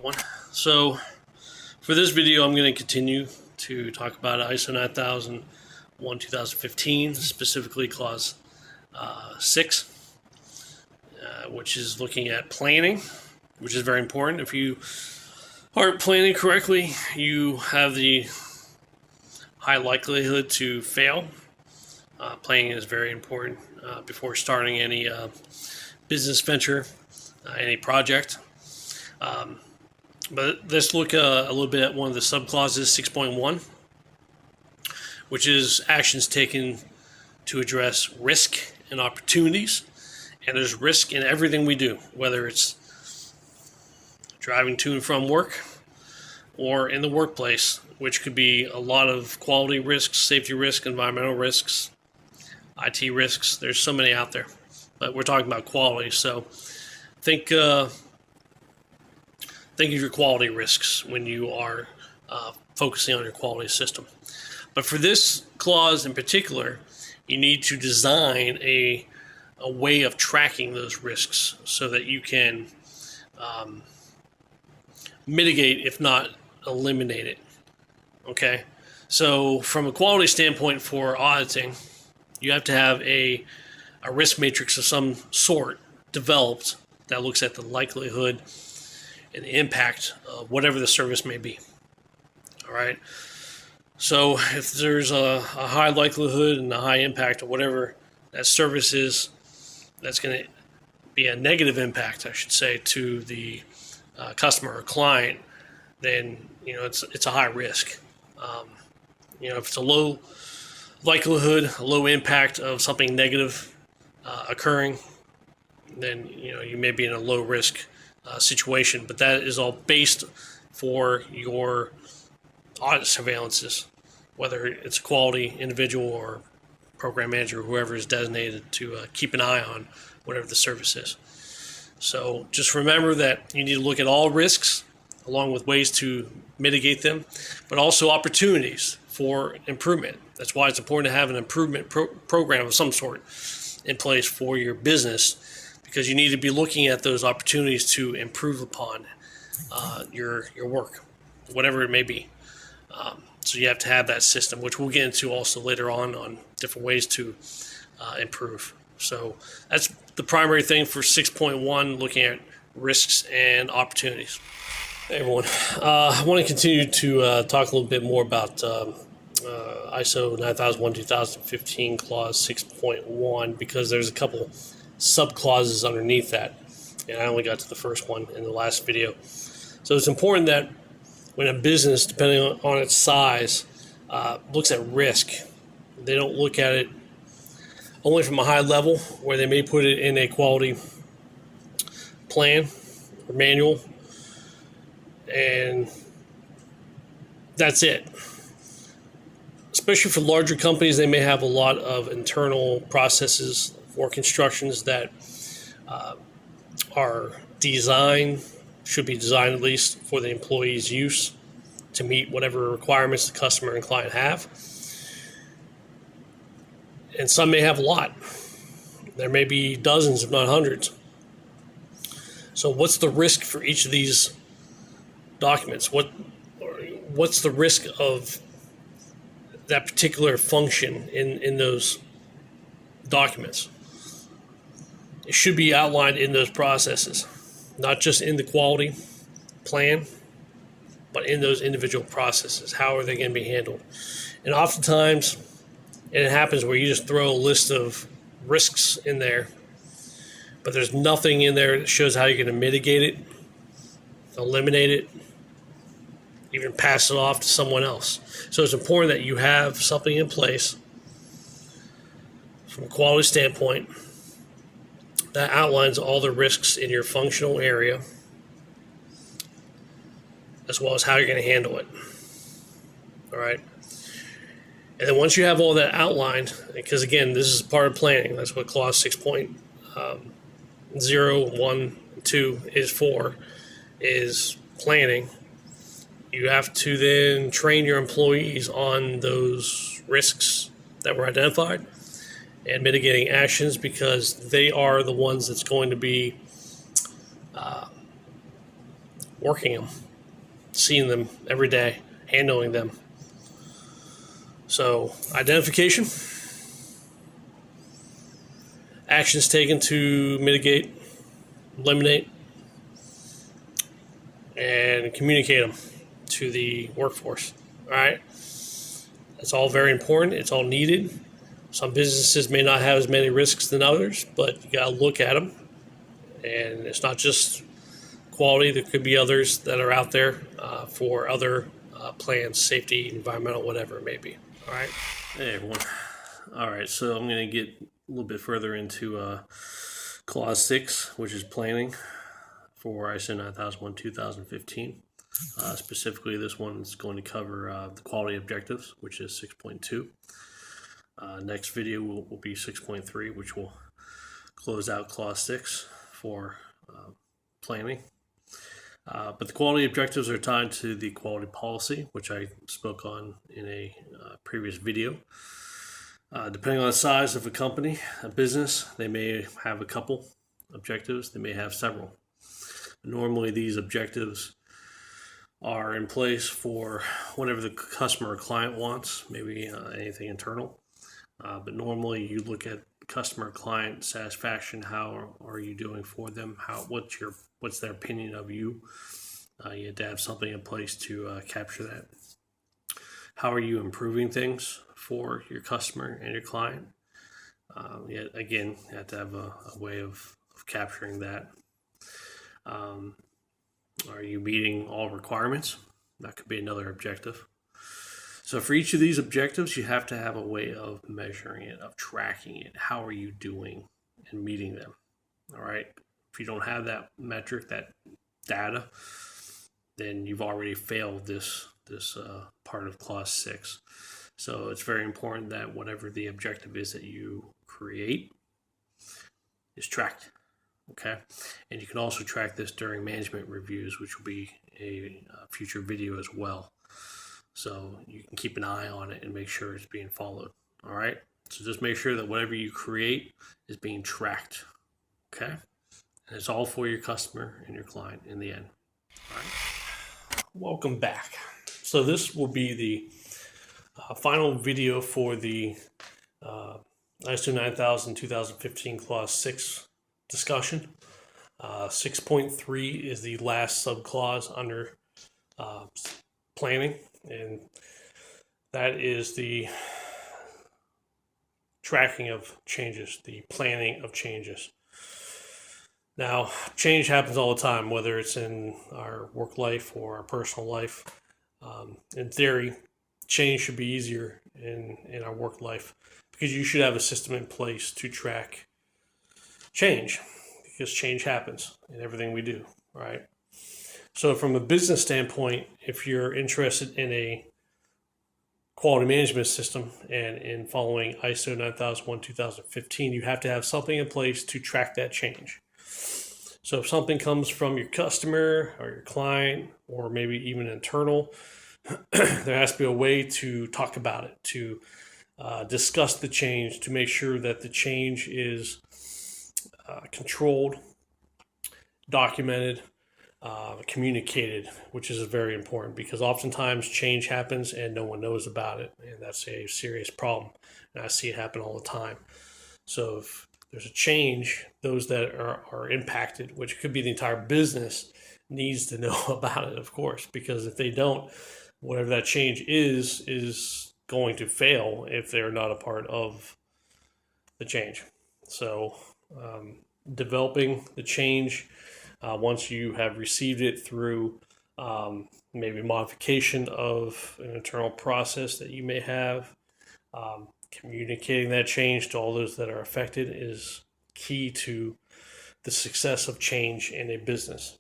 everyone. So for this video, I'm going to continue to talk about ISO 9001-2015, specifically clause 6, which is looking at planning, which is very important. If you aren't planning correctly, you have the high likelihood to fail. Planning is very important before starting any business venture, any project. But let's look a little bit at one of the subclauses, 6.1, which is actions taken to address risk and opportunities. And there's risk in everything we do, whether it's driving to and from work or in the workplace, which could be a lot of quality risks, safety risks, environmental risks, IT risks. There's so many out there, but we're talking about quality. So think of your quality risks when you are focusing on your quality system. But for this clause in particular, you need to design a way of tracking those risks so that you can mitigate, if not eliminate it. Okay? So from a quality standpoint for auditing, you have to have a risk matrix of some sort developed that looks at the likelihood and the impact of whatever the service may be. All right. So if there's a high likelihood and a high impact of whatever that service is, that's going to be a negative impact, I should say, to the customer or client, then it's a high risk. If it's a low likelihood, a low impact of something negative occurring, then you may be in a low risk situation, but that is all based for your audit surveillances, whether it's a quality individual or program manager, whoever is designated to keep an eye on whatever the service is. So just remember that you need to look at all risks along with ways to mitigate them, but also opportunities for improvement. That's why it's important to have an improvement program of some sort in place for your business, because you need to be looking at those opportunities to improve upon your work, whatever it may be. So you have to have that system, which we'll get into also later on different ways to improve. So that's the primary thing for 6.1, looking at risks and opportunities. Hey everyone, I want to continue to talk a little bit more about ISO 9001-2015 clause 6.1, because there's a couple subclauses underneath that, and I only got to the first one in the last video. So it's important that when a business, depending on its size, looks at risk, they don't look at it only from a high level where they may put it in a quality plan or manual, and that's it. Especially for larger companies, they may have a lot of internal processes, work instructions that are should be designed at least for the employee's use to meet whatever requirements the customer and client have. And some may have a lot. There may be dozens, if not hundreds. So what's the risk for each of these documents? What's the risk of that particular function in those documents? It should be outlined in those processes, not just in the quality plan, but in those individual processes. How are they going to be handled? And oftentimes, and it happens where you just throw a list of risks in there, but there's nothing in there that shows how you're going to mitigate it, eliminate it, even pass it off to someone else. So it's important that you have something in place from a quality standpoint that outlines all the risks in your functional area, as well as how you're going to handle it. All right. And then once you have all that outlined, because again, this is part of planning. That's what clause 6.0, 1, 2 is for, is planning. You have to then train your employees on those risks that were identified and mitigating actions, because they are the ones that's going to be working them, seeing them every day, handling them. So, identification, actions taken to mitigate, eliminate, and communicate them to the workforce. All right, that's all very important. It's all needed. Some businesses may not have as many risks than others, but you got to look at them. And it's not just quality. There could be others that are out there for other plans, safety, environmental, whatever it may be. All right. Hey everyone. All right, so I'm going to get a little bit further into Clause 6, which is planning for ISO 9001-2015. Specifically, this one is going to cover the quality objectives, which is 6.2. Next video will be 6.3, which will close out Clause 6 for planning. But the quality objectives are tied to the quality policy, which I spoke on in a previous video. Depending on the size of a company, a business, they may have a couple objectives, they may have several. Normally, these objectives are in place for whatever the customer or client wants, maybe anything internal. But normally, you look at customer client satisfaction. How are you doing for them? What's their opinion of you? You have to have something in place to capture that. How are you improving things for your customer and your client? Again, you have to have a way of capturing that. Are you meeting all requirements? That could be another objective. So for each of these objectives, you have to have a way of measuring it, of tracking it. How are you doing and meeting them? All right. If you don't have that metric, that data, then you've already failed this part of Clause 6. So it's very important that whatever the objective is that you create is tracked. Okay. And you can also track this during management reviews, which will be a future video as well. So you can keep an eye on it and make sure it's being followed. All right. So just make sure that whatever you create is being tracked. Okay. And it's all for your customer and your client in the end. All right. Welcome back. So this will be the final video for the ISO 9000-2015 Clause 6 discussion. 6.3 is the last subclause under planning, and that is the tracking of changes, the planning of changes. Now, change happens all the time, whether it's in our work life or our personal life. In theory, change should be easier in our work life because you should have a system in place to track change, because change happens in everything we do, right? So from a business standpoint, if you're interested in a quality management system and in following ISO 9001-2015, you have to have something in place to track that change. So if something comes from your customer or your client or maybe even internal, there has to be a way to talk about it, to discuss the change, to make sure that the change is controlled, documented, communicated, which is very important because oftentimes change happens and no one knows about it, and that's a serious problem. And I see it happen all the time. So if there's a change, those that are impacted, which could be the entire business, needs to know about it, of course, because if they don't, whatever that change is going to fail if they're not a part of the change. So developing the change once you have received it through maybe modification of an internal process that you may have, communicating that change to all those that are affected is key to the success of change in a business.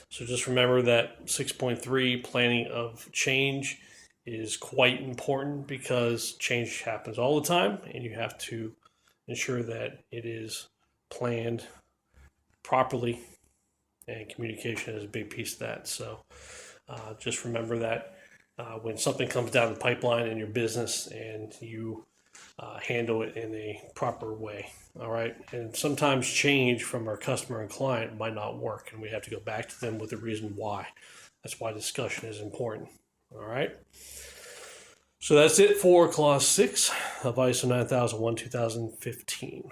So just remember that 6.3, planning of change, is quite important because change happens all the time and you have to ensure that it is planned properly, and communication is a big piece of that. So just remember that when something comes down the pipeline in your business and you handle it in a proper way. All right. And sometimes change from our customer and client might not work, and we have to go back to them with the reason why. That's why discussion is important. All right. So that's it for Clause 6 of ISO 9001 2015.